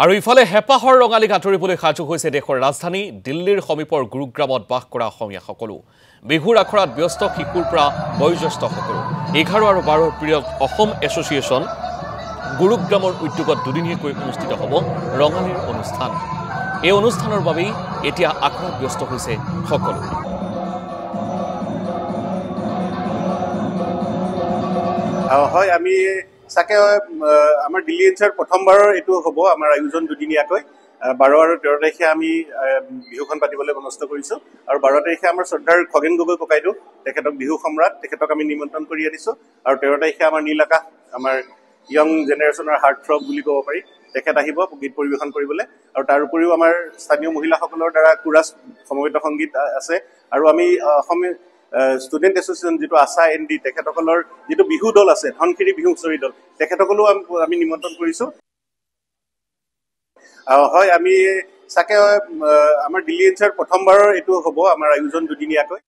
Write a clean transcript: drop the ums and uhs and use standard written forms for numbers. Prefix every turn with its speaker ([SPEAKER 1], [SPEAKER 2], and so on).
[SPEAKER 1] আৰু ইফালে হেপাহৰ ৰঙালী আঁতৰিবলৈ সাজু হৈছে দেশৰ ৰাজধানী দিল্লীৰ সমীপৰ গুৰুগ্ৰামত বাস কৰা অসমীয়াসকলো। বিহুৰ আখৰাত ব্যস্ত শিশুৰ পৰা বয়োজ্যেষ্ঠসকলো। 11 আৰু 12 পিৰিয়ড অসম এছ'চিয়েশ্যন গুৰুগ্ৰামৰ উদ্যোগত দুদিনীয়াকৈ অনুষ্ঠিত হ'ব ৰঙালীৰ অনুষ্ঠান। এই অনুষ্ঠানৰ বাবেই এতিয়া আখৰাত ব্যস্ত হৈছে সকলো।
[SPEAKER 2] হয়, আমি চাকে আমাৰ দিল্লী এনচিআৰ প্ৰথমবাৰৰ এইটো হ'ব আমাৰ আয়োজন দুদিনীয়াকৈ। 12 আৰু 13 তাৰিখে আমি বিহুখন পাতিবলৈ মনস্থ কৰিছোঁ আৰু 12 তাৰিখে আমাৰ শ্ৰদ্ধাৰ খগেন গগৈ ককাইদেউ, তেখেতক বিহু সম্ৰাট, তেখেতক আমি নিমন্ত্ৰণ কৰি আনিছোঁ। আৰু 13 তাৰিখে আমাৰ নীল আকাশ, আমাৰ য়ং জেনেৰেশ্যনৰ হাৰ্ট থ্ৰব বুলি ক'ব পাৰি, তেখেত আহিব গীত পৰিৱেশন কৰিবলৈ। আৰু তাৰ উপৰিও আমাৰ স্থানীয় মহিলাসকলৰ দ্বাৰা কোৰাছ সমবেত সংগীত আছে। আৰু আমি অসমীয়া ষ্টুডেণ্ট এছ'চিয়েশ্যন যিটো আশা ND, তেখেতসকলৰ যিটো বিহু দল আছে, ধনশিৰি বিহু হুঁচৰি দল, তেখেতসকলেও আমি নিমন্ত্ৰণ কৰিছোঁ। হয়, আমি চাকে আমাৰ দিল্লী এনচিআৰ প্ৰথমবাৰৰ এইটো হ'ব আমাৰ আয়োজন দুদিনীয়াকৈ।